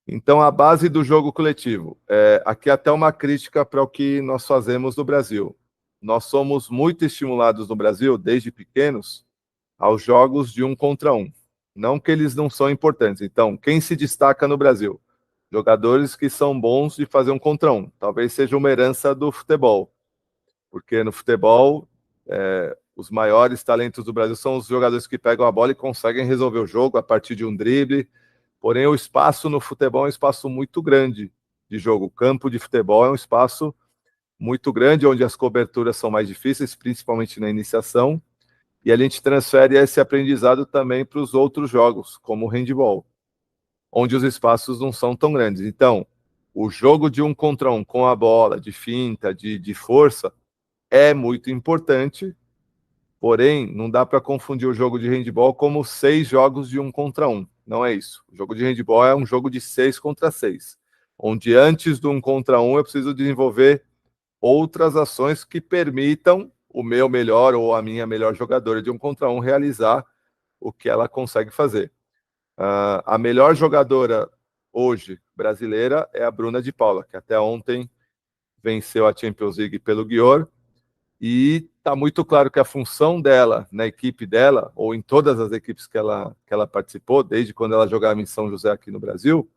Então, a base do jogo coletivo. Aqui até uma crítica para o que nós fazemos no Brasil. Nós somos muito estimulados no Brasil, desde pequenos, aos jogos de 1 contra 1. Não que eles não são importantes. Então, quem se destaca no Brasil? Jogadores que são bons de fazer 1 contra 1. Talvez seja uma herança do futebol, porque no futebol, os maiores talentos do Brasil são os jogadores que pegam a bola e conseguem resolver o jogo a partir de um drible. Porém, o espaço no futebol é um espaço muito grande de jogo. O campo de futebol é um espaço muito grande, onde as coberturas são mais difíceis, principalmente na iniciação, e a gente transfere esse aprendizado também para os outros jogos, como o handball, onde os espaços não são tão grandes. Então, o jogo de 1 contra 1 com a bola, de finta, de força, é muito importante, porém, não dá para confundir o jogo de handball como 6 jogos de 1 contra 1. Não é isso. O jogo de handball é um jogo de 6 contra 6, onde antes do 1 contra 1 eu preciso desenvolver outras ações que permitam o meu melhor ou a minha melhor jogadora de 1 contra 1 realizar o que ela consegue fazer. A melhor jogadora hoje brasileira é a Bruna de Paula, que até ontem venceu a Champions League pelo Győr, e está muito claro que a função dela na equipe dela, ou em todas as equipes que ela participou, desde quando ela jogava em São José aqui no Brasil,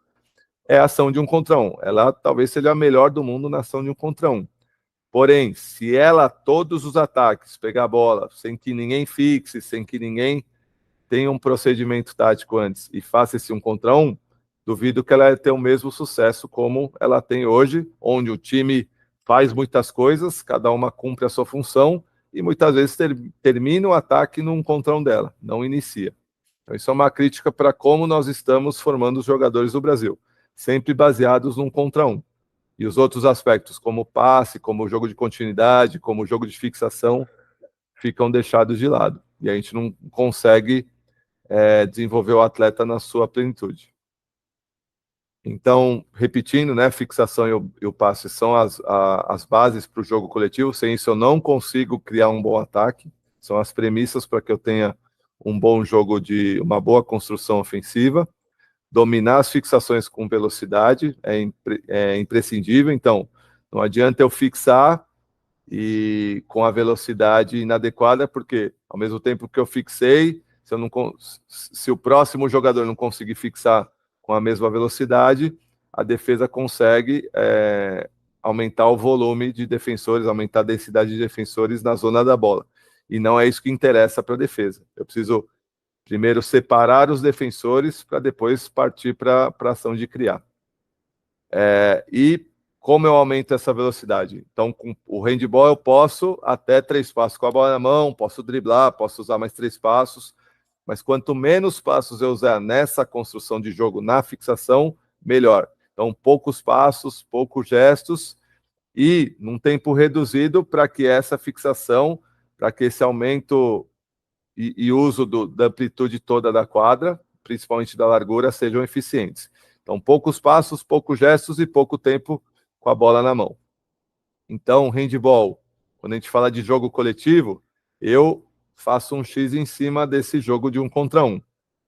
é a ação de 1 contra 1. Ela talvez seja a melhor do mundo na ação de 1 contra 1. Porém, se ela, todos os ataques, pegar a bola, sem que ninguém fixe, sem que ninguém tenha um procedimento tático antes e faça esse 1 contra 1, duvido que ela vai ter o mesmo sucesso como ela tem hoje, onde o time faz muitas coisas, cada uma cumpre a sua função, e muitas vezes termina o ataque no 1 contra 1 dela, não inicia. Então, isso é uma crítica para como nós estamos formando os jogadores do Brasil, sempre baseados no 1 contra 1. E os outros aspectos, como o passe, como o jogo de continuidade, como o jogo de fixação, ficam deixados de lado. E a gente não consegue desenvolver o atleta na sua plenitude. Então, repetindo, né, fixação e o passe são as bases para o jogo coletivo. Sem isso, eu não consigo criar um bom ataque. São as premissas para que eu tenha um bom jogo de uma boa construção ofensiva. Dominar as fixações com velocidade é imprescindível. Então, não adianta eu fixar e com a velocidade inadequada, porque ao mesmo tempo que eu fixei, se o próximo jogador não conseguir fixar com a mesma velocidade, a defesa consegue aumentar o volume de defensores, aumentar a densidade de defensores na zona da bola. E não é isso que interessa para a defesa. Eu preciso primeiro separar os defensores para depois partir para a ação de criar. E como eu aumento essa velocidade? Então, com o handball eu posso até 3 passos com a bola na mão, posso driblar, posso usar mais 3 passos, mas quanto menos passos eu usar nessa construção de jogo, na fixação, melhor. Então, poucos passos, poucos gestos e num tempo reduzido para que essa fixação, para que esse aumento e uso da amplitude toda da quadra, principalmente da largura, sejam eficientes. Então, poucos passos, poucos gestos e pouco tempo com a bola na mão. Então, handball, quando a gente fala de jogo coletivo, eu faço um X em cima desse jogo de 1 contra 1.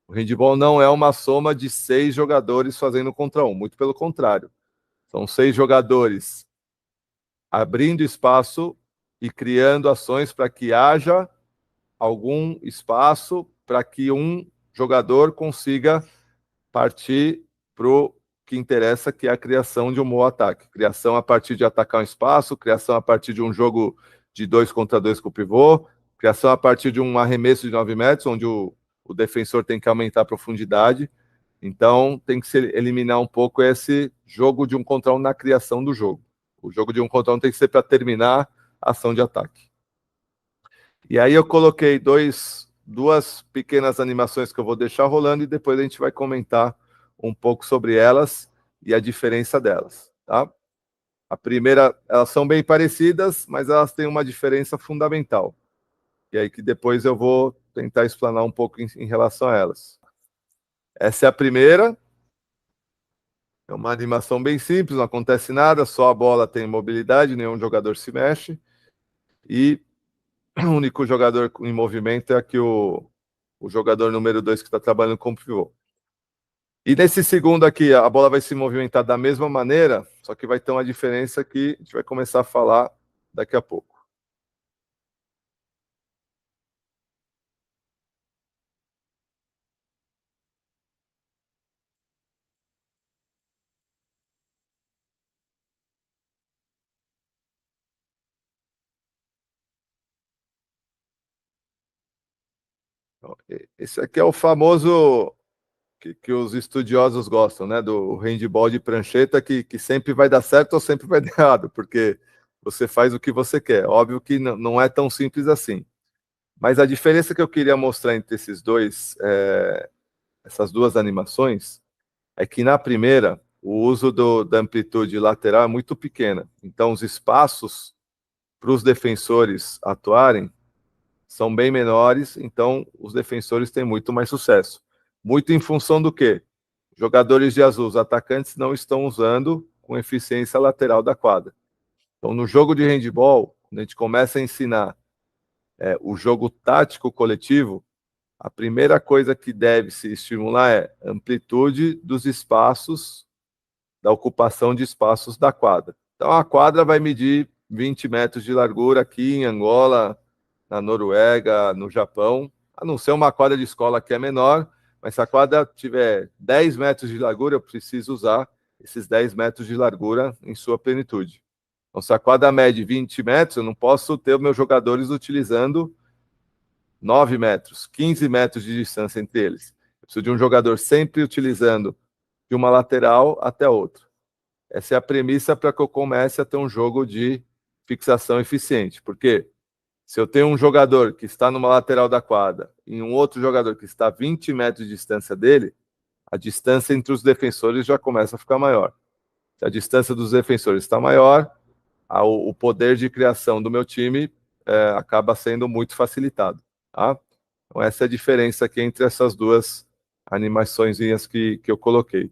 O handball não é uma soma de 6 jogadores fazendo 1 contra 1, muito pelo contrário. São 6 jogadores abrindo espaço e criando ações para que haja algum espaço para que um jogador consiga partir para o que interessa, que é a criação de um bom ataque. Criação a partir de atacar um espaço, criação a partir de um jogo de 2 contra 2 com o pivô, criação a partir de um arremesso de 9 metros, onde o defensor tem que aumentar a profundidade. Então, tem que se eliminar um pouco esse jogo de 1 contra 1 na criação do jogo. O jogo de 1 contra 1 tem que ser para terminar a ação de ataque. E aí eu coloquei duas pequenas animações que eu vou deixar rolando e depois a gente vai comentar um pouco sobre elas e a diferença delas, tá? A primeira, elas são bem parecidas, mas elas têm uma diferença fundamental. E aí que depois eu vou tentar explanar um pouco em relação a elas. Essa é a primeira. É uma animação bem simples, não acontece nada, só a bola tem mobilidade, nenhum jogador se mexe. E o único jogador em movimento é aqui o jogador número 2 que está trabalhando com o pivô. E nesse segundo aqui, a bola vai se movimentar da mesma maneira, só que vai ter uma diferença que a gente vai começar a falar daqui a pouco. Então, esse aqui é o famoso que os estudiosos gostam, né? Do handball de prancheta, que sempre vai dar certo ou sempre vai dar errado, porque você faz o que você quer. Óbvio que não é tão simples assim. Mas a diferença que eu queria mostrar entre esses dois, essas duas animações, é que na primeira, o uso da amplitude lateral é muito pequena. Então, os espaços para os defensores atuarem são bem menores, então os defensores têm muito mais sucesso. Muito em função do quê? Jogadores de azul, os atacantes não estão usando com eficiência a lateral da quadra. Então, no jogo de handball, quando a gente começa a ensinar o jogo tático coletivo, a primeira coisa que deve se estimular é a amplitude dos espaços, da ocupação de espaços da quadra. Então, a quadra vai medir 20 metros de largura aqui em Angola, na Noruega, no Japão, a não ser uma quadra de escola que é menor, mas se a quadra tiver 10 metros de largura, eu preciso usar esses 10 metros de largura em sua plenitude. Então, se a quadra mede 20 metros, eu não posso ter meus jogadores utilizando 9 metros, 15 metros de distância entre eles. Eu preciso de um jogador sempre utilizando de uma lateral até outra. Essa é a premissa para que eu comece a ter um jogo de fixação eficiente. Porque se eu tenho um jogador que está numa lateral da quadra e um outro jogador que está a 20 metros de distância dele, a distância entre os defensores já começa a ficar maior. Se a distância dos defensores está maior, o poder de criação do meu time acaba sendo muito facilitado. Tá? Então, essa é a diferença aqui entre essas duas animações que eu coloquei.